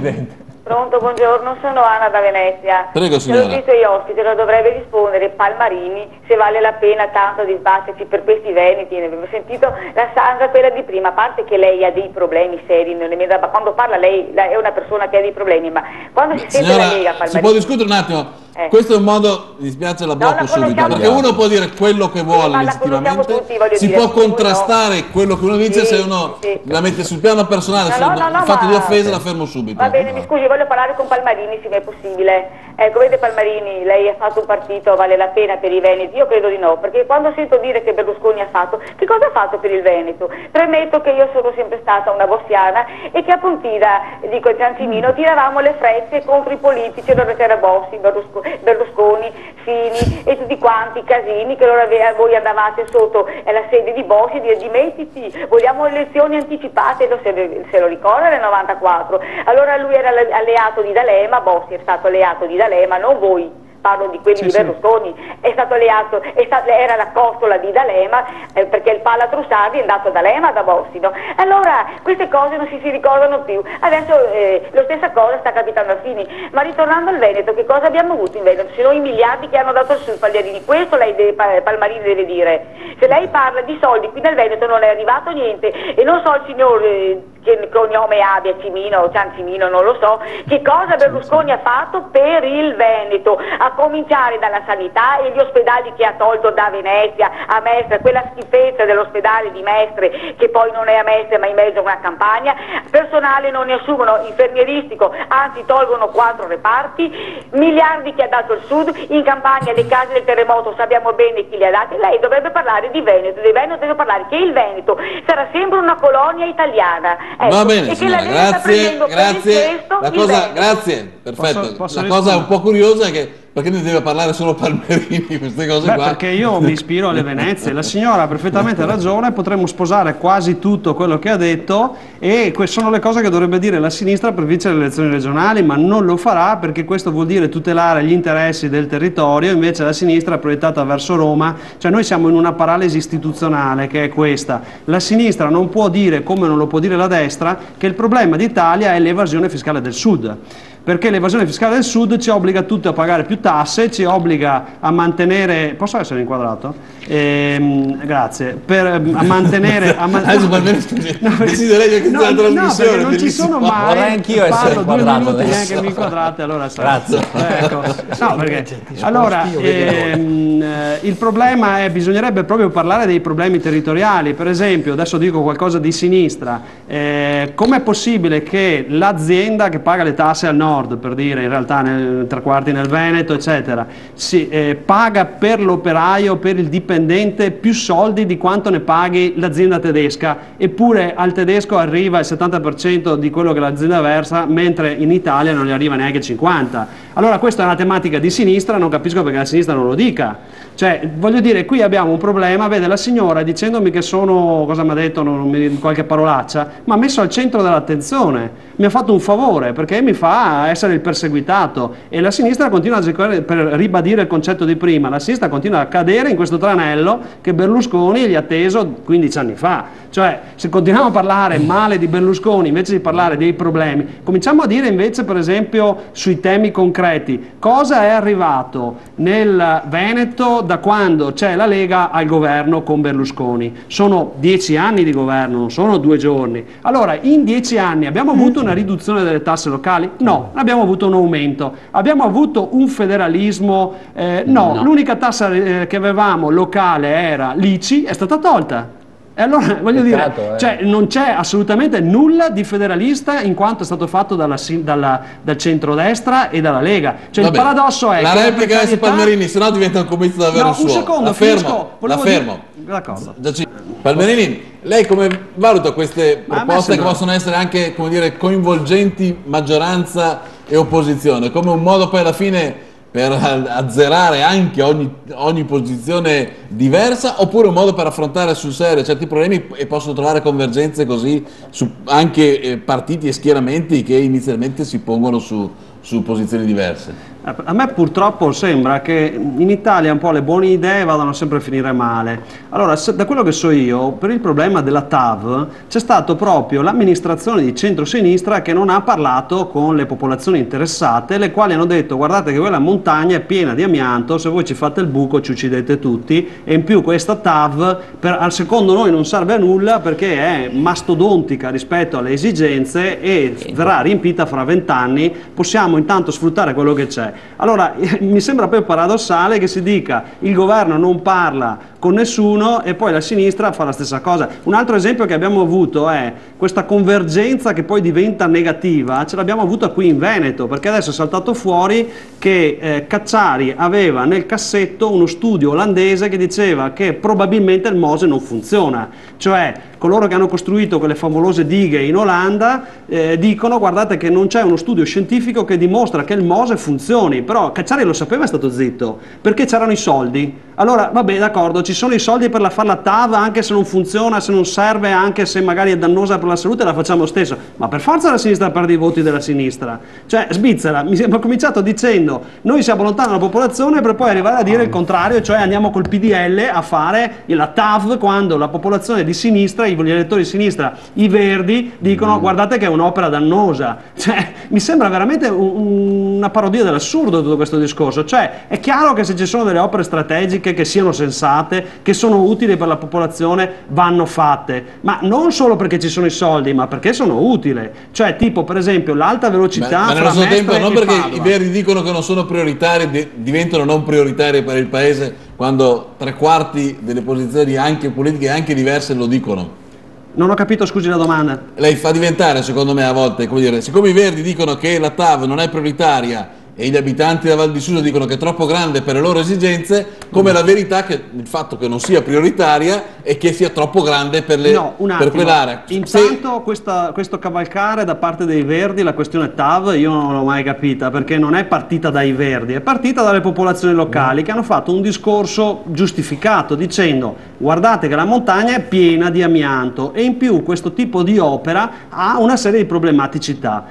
Presidente. Pronto, buongiorno, sono Anna da Venezia. Prego, signora. L'ho visto agli ospiti, lo dovrebbe rispondere Palmarini se vale la pena tanto di sbatterci per questi veneti. Avevo sentito la Sandra, quella di prima, a parte che lei ha dei problemi seri, ma quando parla lei è una persona che ha dei problemi, ma quando si sente la Lega Palmarini... Si può discutere un attimo? Questo è un modo, mi dispiace la blocco subito, perché uno può dire quello che vuole legittimamente, si può contrastare quello che uno dice se uno la mette sul piano personale, il fatto di offesa la fermo subito. Va bene, mi scusi, voglio parlare con Palmarini se è possibile. Ecco, vede Palmarini, lei ha fatto un partito, vale la pena per i Veneti? Io credo di no, perché quando sento dire che Berlusconi ha fatto, che cosa ha fatto per il Veneto? Premetto che io sono sempre stata una bossiana e che a Pontida, dico a Ciancimino, tiravamo le frecce contro i politici dove c'era Bossi, Berlusconi, Fini e tutti quanti, Casini, che allora voi andavate sotto la sede di Bossi e dimettiti, vogliamo elezioni anticipate, se lo ricorda nel 94. Allora lui era alleato di D'Alema, Bossi è stato alleato di D'Alema, non voi. Parlo di quelli di Berlusconi, è stato alleato, era la costola di D'Alema, perché il Pala Trussardi è andato da D'Alema da Bossi, no? Allora queste cose non si ricordano più. Adesso la stessa cosa sta capitando a Fini. Ma ritornando al Veneto, che cosa abbiamo avuto in Veneto? Se non i miliardi che hanno dato al Sud Pagliarini, questo lei Palmarini deve dire. Se lei parla di soldi, qui nel Veneto non è arrivato niente, e non so il signor che cognome abbia, Cimino o Ciancimino, non lo so, che cosa Berlusconi ha fatto per il Veneto, a cominciare dalla sanità e gli ospedali che ha tolto da Venezia a Mestre, quella schifezza dell'ospedale di Mestre che poi non è a Mestre ma in mezzo a una campagna, personale non ne assumono, infermieristico, anzi tolgono 4 reparti, miliardi che ha dato il Sud, in campagna le case del terremoto sappiamo bene chi le ha date. Lei dovrebbe parlare di Veneto, deve parlare che il Veneto sarà sempre una colonia italiana. Ecco, va bene, signora, grazie, grazie, perfetto. La cosa un po' curiosa è che perché ne deve parlare solo Palmerini, queste cose qua? Perché io mi ispiro alle Venezie, la signora ha perfettamente ragione, potremmo sposare quasi tutto quello che ha detto e queste sono le cose che dovrebbe dire la sinistra per vincere le elezioni regionali, ma non lo farà perché questo vuol dire tutelare gli interessi del territorio, invece la sinistra è proiettata verso Roma, cioè noi siamo in una paralisi istituzionale che è questa. La sinistra non può dire, come non lo può dire la destra, che il problema d'Italia è l'evasione fiscale del Sud. Perché l'evasione fiscale del Sud ci obbliga tutti a pagare più tasse, ci obbliga a mantenere... Posso essere inquadrato? Grazie. A mantenere... Adesso desiderei che la trasmissione... No, perché non ci sono mai... Vorrei anch'io essere inquadrato 2 minuti adesso. che mi inquadrate, allora... Grazie. Ecco. No, perché... Allora, il problema è... Bisognerebbe proprio parlare dei problemi territoriali. Per esempio, adesso dico qualcosa di sinistra. Com'è possibile che l'azienda che paga le tasse al nord, per dire, in realtà 3/4 nel Veneto, eccetera, paga per l'operaio, per il dipendente, più soldi di quanto ne paghi l'azienda tedesca, eppure al tedesco arriva il 70% di quello che l'azienda versa, mentre in Italia non gli arriva neanche il 50%. Allora questa è una tematica di sinistra, non capisco perché la sinistra non lo dica. Cioè, voglio dire, qui abbiamo un problema, vede la signora dicendomi che sono, cosa mi ha detto, qualche parolaccia, ma ha messo al centro dell'attenzione, mi ha fatto un favore, perché mi fa essere il perseguitato, e la sinistra continua a giocare, per ribadire il concetto di prima, la sinistra continua a cadere in questo tranello che Berlusconi gli ha teso 15 anni fa. Cioè, se continuiamo a parlare male di Berlusconi invece di parlare dei problemi, cominciamo a dire invece, per esempio, sui temi concreti, cosa è arrivato nel Veneto da quando c'è la Lega al governo con Berlusconi. Sono 10 anni di governo, non sono 2 giorni. Allora, in 10 anni abbiamo avuto una riduzione delle tasse locali? No, abbiamo avuto un aumento. Abbiamo avuto un federalismo? No, l'unica tassa che avevamo locale era l'ICI, è stata tolta. E allora, voglio dire, cioè, non c'è assolutamente nulla di federalista in quanto è stato fatto dal centrodestra e dalla Lega. Cioè, il paradosso è la che replica adesso Palmerini, sennò diventa un comizio davvero suo. Un secondo, la fermo. Palmerini, lei come valuta queste proposte che possono essere anche, come dire, coinvolgenti maggioranza e opposizione, come un modo poi alla fine per azzerare anche ogni posizione diversa, oppure un modo per affrontare sul serio certi problemi e possono trovare convergenze così su anche partiti e schieramenti che inizialmente si pongono su posizioni diverse? A me purtroppo sembra che in Italia un po' le buone idee vadano sempre a finire male. Allora, da quello che so io, per il problema della TAV c'è stato proprio l'amministrazione di centrosinistra che non ha parlato con le popolazioni interessate, le quali hanno detto: guardate che quella montagna è piena di amianto, se voi ci fate il buco ci uccidete tutti, e in più questa TAV secondo noi non serve a nulla perché è mastodontica rispetto alle esigenze e verrà riempita fra 20 anni, possiamo intanto sfruttare quello che c'è. Allora mi sembra poi paradossale che si dica il governo non parla con nessuno e poi la sinistra fa la stessa cosa. Un altro esempio che abbiamo avuto è questa convergenza che poi diventa negativa, ce l'abbiamo avuta qui in Veneto, perché adesso è saltato fuori che Cacciari aveva nel cassetto uno studio olandese che diceva che probabilmente il Mose non funziona, cioè coloro che hanno costruito quelle famose dighe in Olanda dicono: guardate che non c'è uno studio scientifico che dimostra che il Mose funzioni. Però Cacciari lo sapeva e è stato zitto, perché c'erano i soldi. Allora, vabbè, d'accordo, ci sono i soldi per fare la TAV, anche se non funziona, se non serve, anche se magari è dannosa per la salute, la facciamo stesso. Ma per forza la sinistra perde i voti della sinistra. Cioè, Svizzera, mi sembra cominciato dicendo: noi siamo lontani dalla popolazione, per poi arrivare a dire il contrario, cioè andiamo col PDL a fare la TAV, quando la popolazione di sinistra, gli elettori di sinistra, i verdi, dicono: guardate che è un'opera dannosa. Cioè, mi sembra veramente una parodia dell'assurdo tutto questo discorso. Cioè, è chiaro che se ci sono delle opere strategiche che siano sensate, che sono utili per la popolazione, vanno fatte, ma non solo perché ci sono i soldi, ma perché sono utili. Cioè, tipo, per esempio, l'alta velocità, ma nello stesso tempo non perché i verdi dicono che non sono prioritari diventano non prioritari per il paese, quando 3/4 delle posizioni anche politiche anche diverse lo dicono. Non ho capito, scusi la domanda. Lei fa diventare, secondo me, a volte, come dire, siccome i verdi dicono che la TAV non è prioritaria e gli abitanti della Val di Susa dicono che è troppo grande per le loro esigenze, come la verità che il fatto che non sia prioritaria e che sia troppo grande per quell'area. Intanto questo cavalcare da parte dei Verdi, la questione TAV, io non l'ho mai capita, perché non è partita dai Verdi, è partita dalle popolazioni locali che hanno fatto un discorso giustificato dicendo: guardate che la montagna è piena di amianto e in più questo tipo di opera ha una serie di problematicità.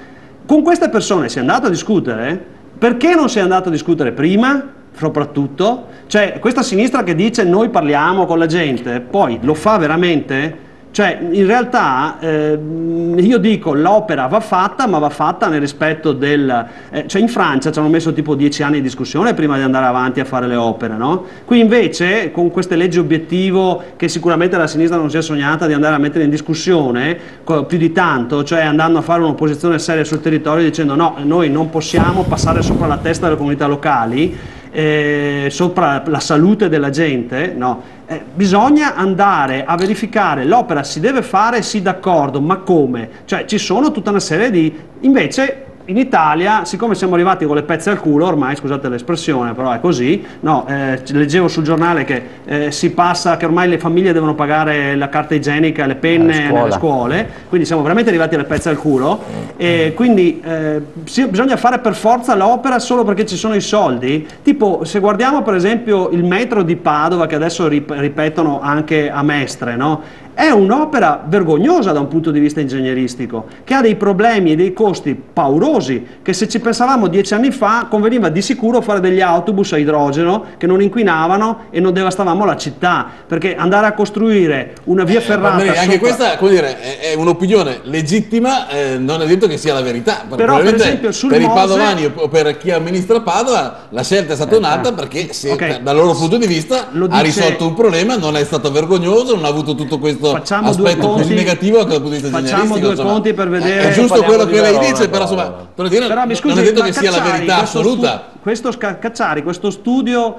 Con queste persone si è andato a discutere? Perché non si è andato a discutere prima, soprattutto? Cioè, questa sinistra che dice noi parliamo con la gente, poi lo fa veramente? Cioè, in realtà io dico l'opera va fatta, ma va fatta nel rispetto del... cioè in Francia ci hanno messo tipo 10 anni di discussione prima di andare avanti a fare le opere, no? Qui invece, con queste leggi obiettivo che sicuramente la sinistra non si è sognata di andare a mettere in discussione più di tanto, cioè andando a fare un'opposizione seria sul territorio dicendo: no, noi non possiamo passare sopra la testa delle comunità locali, sopra la salute della gente, no? Bisogna andare a verificare, l'opera si deve fare, sì, d'accordo, ma come? Cioè ci sono tutta una serie di... Invece in Italia, siccome siamo arrivati con le pezze al culo, ormai, scusate l'espressione, però è così, no, leggevo sul giornale che si passa, che ormai le famiglie devono pagare la carta igienica e le penne nelle scuole, quindi siamo veramente arrivati alle pezze al culo, e quindi bisogna fare per forza l'opera solo perché ci sono i soldi. Tipo, se guardiamo per esempio il metro di Padova, che adesso ripetono anche a Mestre, no? È un'opera vergognosa da un punto di vista ingegneristico, che ha dei problemi e dei costi paurosi, che se ci pensavamo 10 anni fa conveniva di sicuro fare degli autobus a idrogeno che non inquinavano e non devastavamo la città, perché andare a costruire una via ferrata... Anche questa, come dire, è un'opinione legittima, non è detto che sia la verità. Però per esempio per i padovani o per chi amministra Padova la scelta è stata un'altra, perché dal loro punto di vista ha risolto un problema, non è stato vergognoso, non ha avuto tutto questo aspetto così negativo dal punto di vista facciamo ingegneristico. Due conti per vedere. È giusto quello che lei dice, però insomma, non è detto che sia la verità assoluta. Cacciari, questo studio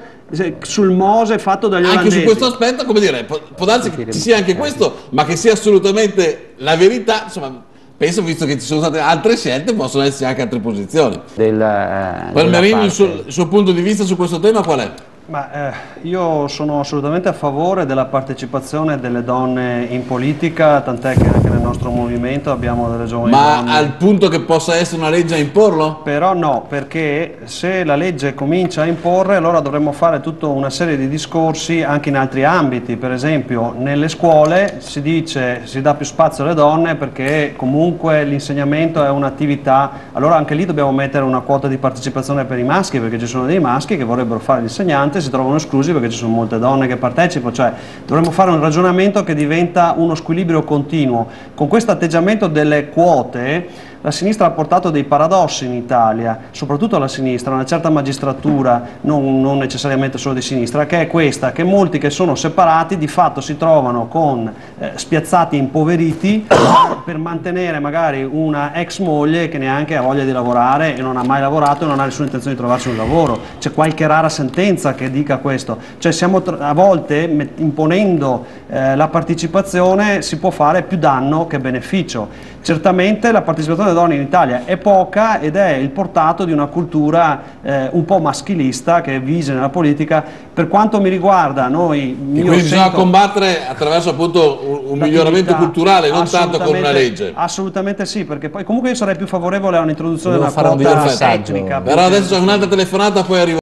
sul Mose fatto dagli olandesi. Anche su questo aspetto, come dire, può darsi che ci sia anche questo, ma che sia assolutamente la verità, insomma, penso, visto che ci sono state altre scelte, possono esserci anche altre posizioni. Palmerini, il suo punto di vista su questo tema qual è? Io sono assolutamente a favore della partecipazione delle donne in politica, tant'è che anche nel nostro movimento abbiamo delle giovani Ma donne. al punto che possa essere una legge a imporlo? Però no, perché se la legge comincia a imporre, allora dovremmo fare tutta una serie di discorsi anche in altri ambiti. Per esempio nelle scuole si dice, si dà più spazio alle donne perché comunque l'insegnamento è un'attività, allora anche lì dobbiamo mettere una quota di partecipazione per i maschi, perché ci sono dei maschi che vorrebbero fare l'insegnante e si trovano esclusi perché ci sono molte donne che partecipano, cioè dovremmo fare un ragionamento che diventa uno squilibrio continuo. Con questo atteggiamento delle quote la sinistra ha portato dei paradossi in Italia, soprattutto la sinistra, una certa magistratura, non necessariamente solo di sinistra, che è questa, che molti che sono separati di fatto si trovano con spiazzati impoveriti per mantenere magari una ex moglie che neanche ha voglia di lavorare e non ha mai lavorato e non ha nessuna intenzione di trovarsi un lavoro. C'è qualche rara sentenza che dica questo, cioè siamo a volte imponendo la partecipazione si può fare più danno che beneficio. Certamente la partecipazione delle donne in Italia è poca ed è il portato di una cultura un po' maschilista che vige nella politica. Per quanto mi riguarda, noi... Quindi bisogna combattere attraverso appunto un miglioramento culturale, non tanto con una legge. Assolutamente sì, perché poi comunque io sarei più favorevole a un'introduzione della quota tecnica. Però adesso c'è un'altra telefonata, poi arrivo.